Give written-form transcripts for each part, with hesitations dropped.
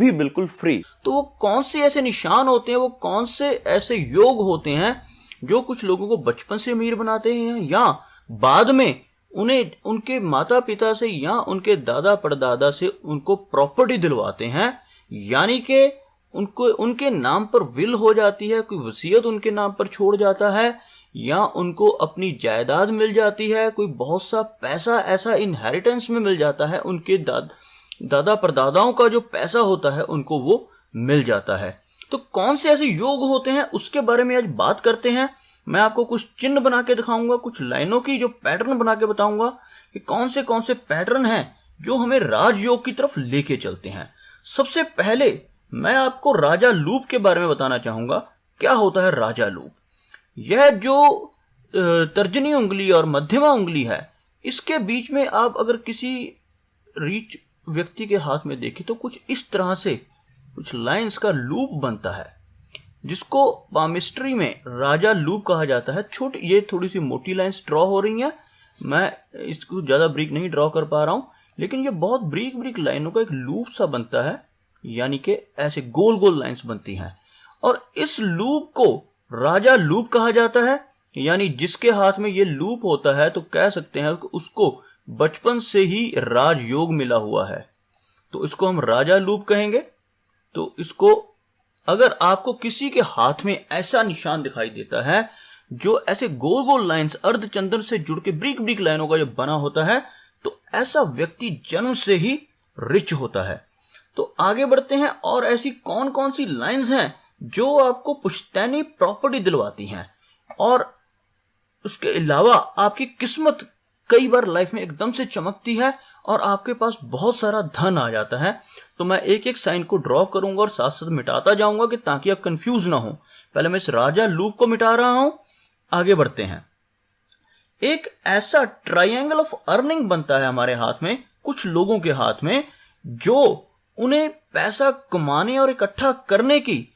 भी बिल्कुल फ्री। तो वो कौन से ऐसे निशान होते हैं, वो कौन से ऐसे योग होते हैं जो कुछ लोगों को बचपन से अमीर बनाते हैं या बाद में उन्हें उनके माता पिता से या उनके दादा परदादा से उनको प्रॉपर्टी दिलवाते हैं, यानी कि उनको उनके नाम पर विल हो जाती है, कोई वसीयत उनके नाम पर छोड़ जाता है या उनको अपनी जायदाद मिल जाती है, कोई बहुत सा पैसा ऐसा इनहेरिटेंस में मिल जाता है, उनके दादा परदादाओं का जो पैसा होता है उनको वो मिल जाता है। तो कौन से ऐसे योग होते हैं उसके बारे में आज बात करते हैं। मैं आपको कुछ चिन्ह बना के दिखाऊंगा, कुछ लाइनों की जो पैटर्न बना के बताऊंगा कि कौन से पैटर्न हैं जो हमें राजयोग की तरफ लेके चलते हैं। सबसे पहले मैं आपको राजा लूप के बारे में बताना चाहूंगा। क्या होता है राजा लूप? यह जो तर्जनी उंगली और मध्यमा उंगली है, इसके बीच में आप अगर किसी रीच व्यक्ति के हाथ में देखें तो कुछ इस तरह से कुछ लाइंस का लूप बनता है, जिसको पामिस्ट्री में राजा लूप कहा जाता है। ये थोड़ी सी मोटी लाइंस ड्रॉ हो रही हैं, मैं इसको ज़्यादा ब्रीक नहीं ड्रॉ कर पा रहा हूँ, लेकिन ये बहुत ब्रीक लाइनों का एक लूप सा बनता है, यानी कि ऐसे गोल गोल लाइंस बनती हैं। और इस लूप को राजा लूप कहा जाता है, यानी जिसके हाथ में ये लूप होता है तो कह सकते हैं कि उसको बचपन से ही राजयोग मिला हुआ है, तो इसको हम राजा लूप कहेंगे। तो इसको अगर आपको किसी के हाथ में ऐसा निशान दिखाई देता है जो ऐसे गोल गोल लाइंस अर्धचंद्र से जुड़ के ब्रीक लाइनों का जो बना होता है, तो ऐसा व्यक्ति जन्म से ही रिच होता है। तो आगे बढ़ते हैं, और ऐसी कौन कौन सी लाइंस हैं जो आपको पुश्तैनी प्रॉपर्टी दिलवाती हैं और उसके अलावा आपकी किस्मत कई बार लाइफ में एकदम से चमकती है और आपके पास बहुत सारा धन आ जाता है। तो मैं एक एक साइन को ड्रॉ करूंगा और साथ साथ मिटाता जाऊंगा कि ताकि आप कंफ्यूज ना हो। पहले मैं इस राजा लूप को मिटा रहा हूं, आगे बढ़ते हैं। एक ऐसा ट्रायंगल ऑफ अर्निंग बनता है हमारे हाथ में, कुछ लोगों के हाथ में, जो उन्हें पैसा कमाने और इकट्ठा करने की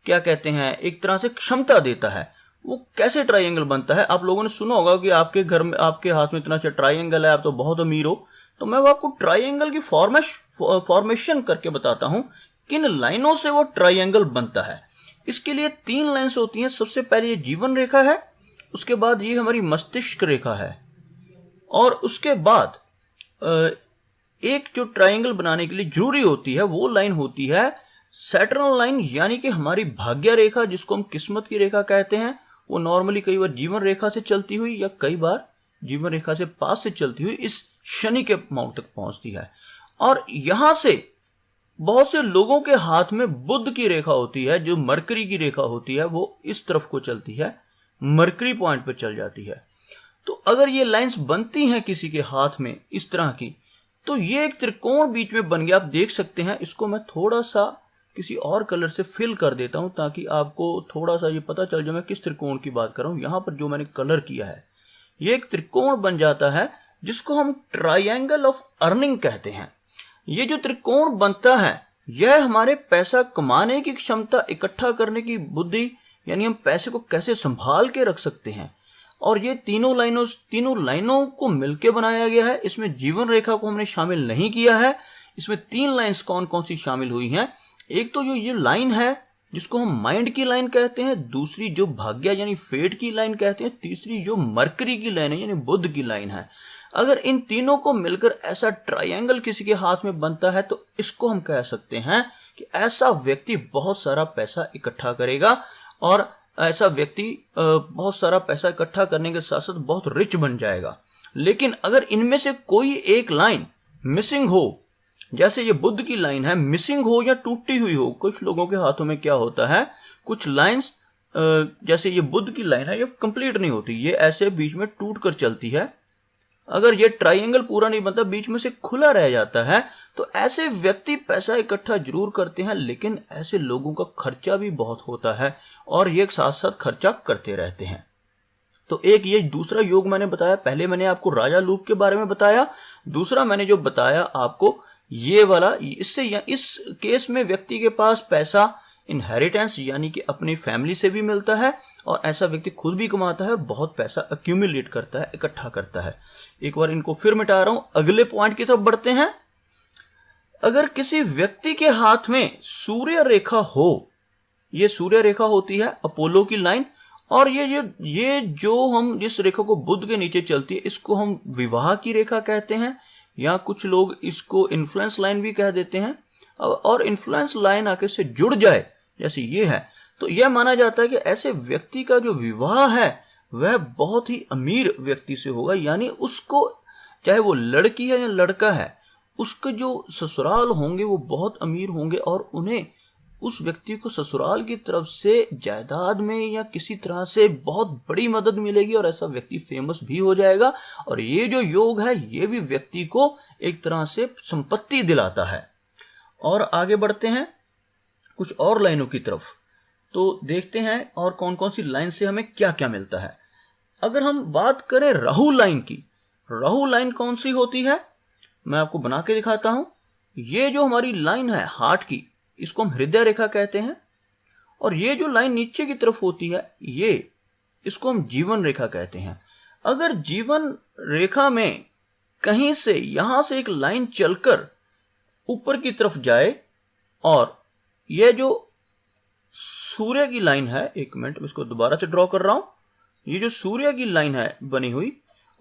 क्या कहते हैं एक तरह से क्षमता देता है। वो कैसे ट्रायंगल बनता है? आप लोगों ने सुना होगा कि आपके घर में आपके हाथ में इतना अच्छा ट्रायंगल है, आप तो बहुत अमीर हो। तो मैं वो आपको ट्रायंगल की फॉर्मेशन करके बताता हूं, किन लाइनों से वो ट्रायंगल बनता है। इसके लिए 3 लाइन्स होती हैं। सबसे पहले ये जीवन रेखा है, उसके बाद ये हमारी मस्तिष्क रेखा है, और उसके बाद एक जो ट्रायंगल बनाने के लिए जरूरी होती है वो लाइन होती है सैटर्नल लाइन, यानी कि हमारी भाग्य रेखा, जिसको हम किस्मत की रेखा कहते हैं। वो नॉर्मली कई बार जीवन रेखा से चलती हुई या कई बार जीवन रेखा से पास से चलती हुई इस शनि के मार्ग तक पहुंचती है। और यहां से बहुत से लोगों के हाथ में बुध की रेखा होती है, जो मरकरी की रेखा होती है, वो इस तरफ को चलती है, मरकरी पॉइंट पे चल जाती है। तो अगर ये लाइंस बनती हैं किसी के हाथ में इस तरह की, तो ये एक त्रिकोण बीच में बन गया। आप देख सकते हैं, इसको मैं थोड़ा सा किसी और कलर से फिल कर देता हूं ताकि आपको थोड़ा सा ये पता चल जाए मैं किस त्रिकोण की बात कर रहा हूं। यहां पर जो मैंने कलर किया है, ये एक त्रिकोण बन जाता है जिसको हम ट्रायंगल ऑफ अर्निंग कहते हैं। ये जो त्रिकोण बनता है, यह हमारे पैसा कमाने की क्षमता, इकट्ठा करने की बुद्धि, यानी हम पैसे को कैसे संभाल के रख सकते हैं। और ये तीनों लाइनों को मिलकर बनाया गया है। इसमें जीवन रेखा को हमने शामिल नहीं किया है। इसमें 3 लाइन्स कौन कौन सी शामिल हुई हैं? एक तो ये लाइन है जिसको हम माइंड की लाइन कहते हैं, दूसरी जो भाग्य यानी फेट की लाइन कहते हैं, तीसरी जो मरकरी की लाइन है यानी बुध की लाइन है। अगर इन तीनों को मिलकर ऐसा ट्रायंगल किसी के हाथ में बनता है तो इसको हम कह सकते हैं कि ऐसा व्यक्ति बहुत सारा पैसा इकट्ठा करेगा, और ऐसा व्यक्ति बहुत सारा पैसा इकट्ठा करने के साथ साथ बहुत रिच बन जाएगा। लेकिन अगर इनमें से कोई एक लाइन मिसिंग हो, जैसे ये बुध की लाइन है, मिसिंग हो या टूटी हुई हो, कुछ लोगों के हाथों में क्या होता है, कुछ लाइंस जैसे ये बुध की लाइन है, ये कंप्लीट नहीं होती, ये ऐसे बीच में टूट कर चलती है। अगर ये ट्रायंगल पूरा नहीं बनता, बीच में से खुला रह जाता है, तो ऐसे व्यक्ति पैसा इकट्ठा जरूर करते हैं, लेकिन ऐसे लोगों का खर्चा भी बहुत होता है और ये साथ साथ खर्चा करते रहते हैं। तो एक ये दूसरा योग मैंने बताया। पहले मैंने आपको राजा लूप के बारे में बताया, दूसरा मैंने जो बताया आपको ये वाला, इससे इस केस में व्यक्ति के पास पैसा इनहेरिटेंस यानी कि अपनी फैमिली से भी मिलता है, और ऐसा व्यक्ति खुद भी कमाता है और बहुत पैसा एक्यूमुलेट करता है, इकट्ठा करता है। एक बार इनको फिर मिटा रहा हूं, अगले पॉइंट की तरफ बढ़ते हैं। अगर किसी व्यक्ति के हाथ में सूर्य रेखा हो, ये सूर्य रेखा होती है अपोलो की लाइन, और ये जो हम जिस रेखा को बुध के नीचे चलती है इसको हम विवाह की रेखा कहते हैं, या कुछ लोग इसको इन्फ्लुएंस लाइन भी कह देते हैं। और इन्फ्लुएंस लाइन आके से जुड़ जाए जैसे ये है, तो यह माना जाता है कि ऐसे व्यक्ति का जो विवाह है वह बहुत ही अमीर व्यक्ति से होगा, यानी उसको, चाहे वो लड़की है या लड़का है, उसके जो ससुराल होंगे वो बहुत अमीर होंगे और उन्हें उस व्यक्ति को ससुराल की तरफ से जायदाद में या किसी तरह से बहुत बड़ी मदद मिलेगी और ऐसा व्यक्ति फेमस भी हो जाएगा। और ये जो योग है ये भी व्यक्ति को एक तरह से संपत्ति दिलाता है। और आगे बढ़ते हैं कुछ और लाइनों की तरफ, तो देखते हैं और कौन कौन सी लाइन से हमें क्या क्या मिलता है। अगर हम बात करें राहु लाइन की, राहु लाइन कौन सी होती है, मैं आपको बना के दिखाता हूं। ये जो हमारी लाइन है हार्ट की, इसको हम हृदय रेखा कहते हैं, और ये जो लाइन नीचे की तरफ होती है ये, इसको हम जीवन रेखा कहते हैं। अगर जीवन रेखा में कहीं से यहां से एक लाइन चलकर ऊपर की तरफ जाए, और ये जो सूर्य की लाइन है, एक मिनट मैं इसको दोबारा से ड्रॉ कर रहा हूं, ये जो सूर्य की लाइन है बनी हुई,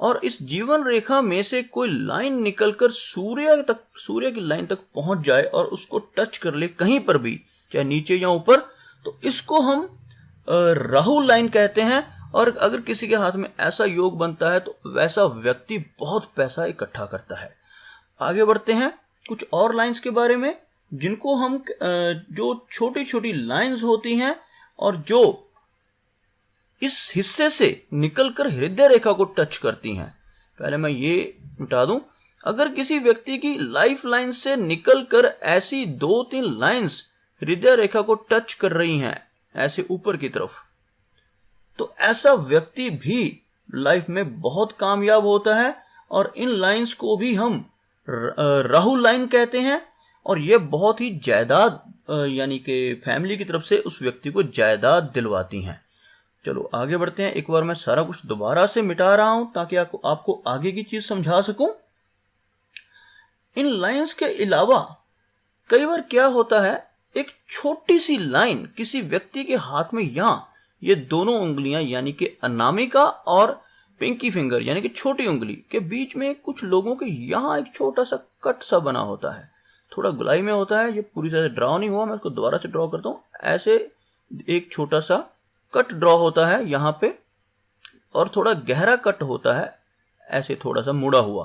और इस जीवन रेखा में से कोई लाइन निकलकर सूर्य की लाइन तक पहुंच जाए और उसको टच कर ले कहीं पर भी, चाहे नीचे या ऊपर, तो इसको हम राहु लाइन कहते हैं। और अगर किसी के हाथ में ऐसा योग बनता है तो वैसा व्यक्ति बहुत पैसा इकट्ठा करता है। आगे बढ़ते हैं कुछ और लाइंस के बारे में, जिनको हम जो छोटी छोटी लाइंस होती हैं और जो इस हिस्से से निकलकर हृदय रेखा को टच करती हैं। पहले मैं ये मिटा दूं, अगर किसी व्यक्ति की लाइफ लाइन से निकलकर ऐसी 2-3 लाइंस हृदय रेखा को टच कर रही हैं ऐसे ऊपर की तरफ, तो ऐसा व्यक्ति भी लाइफ में बहुत कामयाब होता है। और इन लाइंस को भी हम राहु लाइन कहते हैं, और ये बहुत ही जायदाद यानी कि फैमिली की तरफ से उस व्यक्ति को जायदाद दिलवाती हैं। चलो आगे बढ़ते हैं। एक बार मैं सारा कुछ दोबारा से मिटा रहा हूं ताकि आपको आगे की चीज समझा सकूं। इन लाइंस के अलावा कई बार क्या होता है, एक छोटी सी लाइन किसी व्यक्ति के हाथ में, यहां ये दोनों उंगलियां यानी कि अनामिका और पिंकी फिंगर यानी कि छोटी उंगली के बीच में कुछ लोगों के यहां एक छोटा सा कट सा बना होता है, थोड़ा गुलाई में होता है, ये पूरी तरह से ड्रॉ नहीं हुआ, मैं इसको दोबारा से ड्रॉ करता हूं। ऐसे एक छोटा सा कट ड्रॉ होता है यहाँ पे, और थोड़ा गहरा कट होता है ऐसे थोड़ा सा मुड़ा हुआ,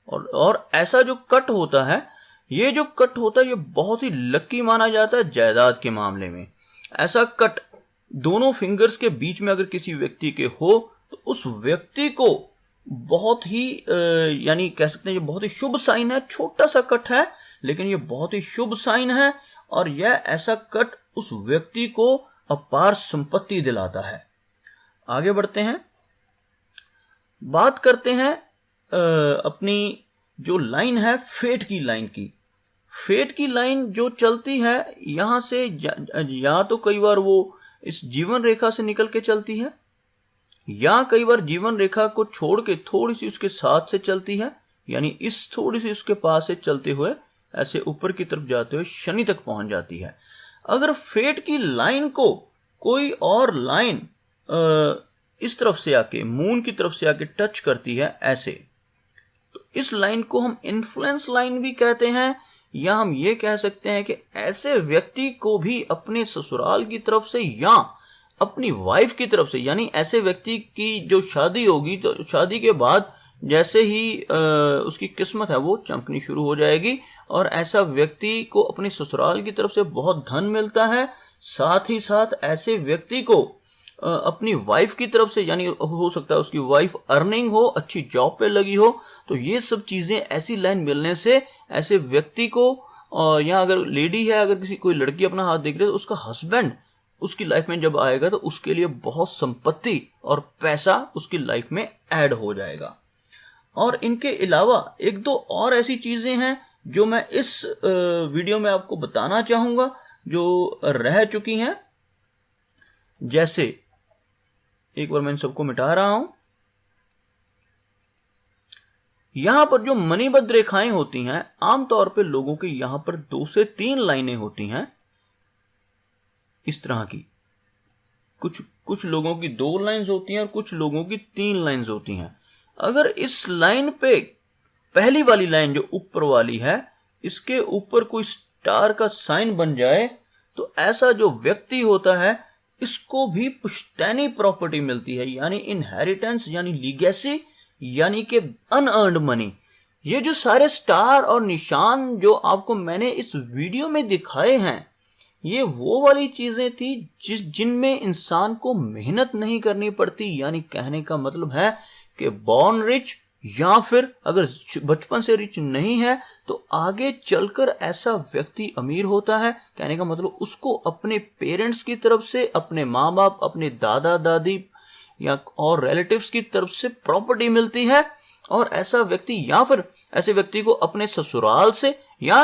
और ऐसा जो कट होता है, ये जो कट होता है ये बहुत ही लकी माना जाता है जायदाद के मामले में। ऐसा कट दोनों फिंगर्स के बीच में अगर किसी व्यक्ति के हो तो उस व्यक्ति को बहुत ही यानी कह सकते हैं ये बहुत ही शुभ साइन है। छोटा सा कट है लेकिन ये बहुत ही शुभ साइन है, और यह ऐसा कट उस व्यक्ति को अपार संपत्ति दिलाता है। आगे बढ़ते हैं, बात करते हैं अपनी जो लाइन है फेट की लाइन की। फेट की लाइन जो चलती है यहां से या तो कई बार वो इस जीवन रेखा से निकल के चलती है, या कई बार जीवन रेखा को छोड़ के थोड़ी सी उसके साथ से चलती है, यानी इस थोड़ी सी उसके पास से चलते हुए ऐसे ऊपर की तरफ जाते हुए शनि तक पहुंच जाती है। अगर फेट की लाइन को कोई और लाइन इस तरफ से आके मून की तरफ से आके टच करती है ऐसे, तो इस लाइन को हम इन्फ्लुएंस लाइन भी कहते हैं, या हम ये कह सकते हैं कि ऐसे व्यक्ति को भी अपने ससुराल की तरफ से या अपनी वाइफ की तरफ से, यानी ऐसे व्यक्ति की जो शादी होगी तो शादी के बाद जैसे ही उसकी किस्मत है वो चमकनी शुरू हो जाएगी, और ऐसा व्यक्ति को अपने ससुराल की तरफ से बहुत धन मिलता है। साथ ही साथ ऐसे व्यक्ति को अपनी वाइफ की तरफ से, यानी हो सकता है उसकी वाइफ अर्निंग हो, अच्छी जॉब पे लगी हो, तो ये सब चीजें ऐसी लाइन मिलने से ऐसे व्यक्ति को, या अगर लेडी है, अगर किसी कोई लड़की अपना हाथ देख रही है तो उसका हस्बैंड उसकी लाइफ में जब आएगा तो उसके लिए बहुत संपत्ति और पैसा उसकी लाइफ में ऐड हो जाएगा। और इनके अलावा एक दो और ऐसी चीजें हैं जो मैं इस वीडियो में आपको बताना चाहूंगा जो रह चुकी हैं। जैसे एक बार मैं इन सबको मिटा रहा हूं, यहां पर जो मणिबद्ध रेखाएं होती हैं, आमतौर पे लोगों के यहां पर 2 से 3 लाइनें होती हैं इस तरह की। कुछ लोगों की 2 लाइंस होती हैं और कुछ लोगों की 3 लाइंस होती हैं। अगर इस लाइन पे पहली वाली लाइन जो ऊपर वाली है, इसके ऊपर कोई स्टार का साइन बन जाए तो ऐसा जो व्यक्ति होता है इसको भी पुश्तैनी प्रॉपर्टी मिलती है, यानी इनहेरिटेंस, यानी लीगेसी, यानी कि अनअर्न्ड मनी। ये जो सारे स्टार और निशान जो आपको मैंने इस वीडियो में दिखाए हैं, ये वो वाली चीजें थी जिनमें इंसान को मेहनत नहीं करनी पड़ती। यानी कहने का मतलब है कि बॉर्न रिच, या फिर अगर बचपन से रिच नहीं है तो आगे चलकर ऐसा व्यक्ति अमीर होता है। कहने का मतलब उसको अपने पेरेंट्स की तरफ से, अपने माँ बाप, अपने दादा दादी या और रिलेटिव्स की तरफ से प्रॉपर्टी मिलती है, और ऐसा व्यक्ति या फिर ऐसे व्यक्ति को अपने ससुराल से या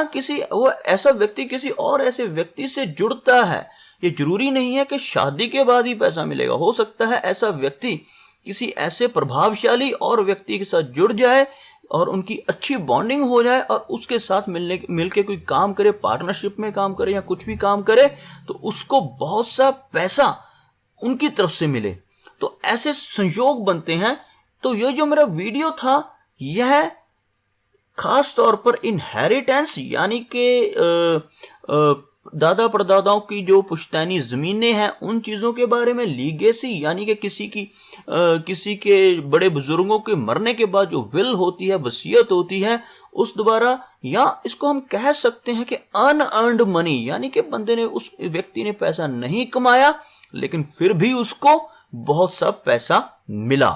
ऐसा व्यक्ति किसी और ऐसे व्यक्ति से जुड़ता है। ये जरूरी नहीं है कि शादी के बाद ही पैसा मिलेगा। हो सकता है ऐसा व्यक्ति किसी ऐसे प्रभावशाली और व्यक्ति के साथ जुड़ जाए और उनकी अच्छी बॉन्डिंग हो जाए और उसके साथ मिलके कोई काम करे, पार्टनरशिप में काम करे या कुछ भी काम करे, तो उसको बहुत सा पैसा उनकी तरफ से मिले। तो ऐसे संयोग बनते हैं। तो ये जो मेरा वीडियो था यह खास तौर पर इनहेरिटेंस, यानी कि दादा परदादाओं की जो पुश्तैनी जमीनें हैं उन चीजों के बारे में, लीगेसी यानी कि किसी के बड़े बुजुर्गों के मरने के बाद जो विल होती है, वसीयत होती है, उस द्वारा, या इसको हम कह सकते हैं कि अनअर्न्ड मनी, यानी कि बंदे ने, उस व्यक्ति ने पैसा नहीं कमाया लेकिन फिर भी उसको बहुत सा पैसा मिला।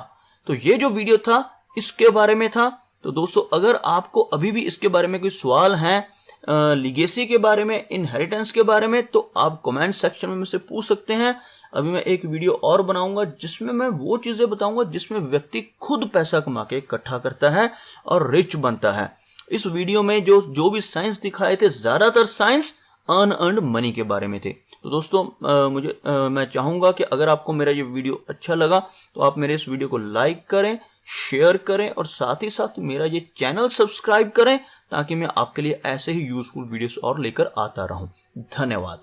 तो ये जो वीडियो था इसके बारे में था। तो दोस्तों, अगर आपको अभी भी इसके बारे में कोई सवाल हैं, लीगेसी के बारे में, इनहेरिटेंस के बारे में, तो आप कमेंट सेक्शन में मुझसे पूछ सकते हैं। अभी मैं एक वीडियो और बनाऊंगा जिसमें मैं वो चीजें बताऊंगा जिसमें व्यक्ति खुद पैसा कमा के इकट्ठा करता है और रिच बनता है। इस वीडियो में जो भी साइंस दिखाए थे, ज्यादातर साइंस अनअर्न्ड मनी के बारे में थे। तो दोस्तों, मैं चाहूंगा कि अगर आपको मेरा ये वीडियो अच्छा लगा तो आप मेरे इस वीडियो को लाइक करें, शेयर करें और साथ ही साथ मेरा ये चैनल सब्सक्राइब करें, ताकि मैं आपके लिए ऐसे ही यूजफुल वीडियोस और लेकर आता रहूं। धन्यवाद।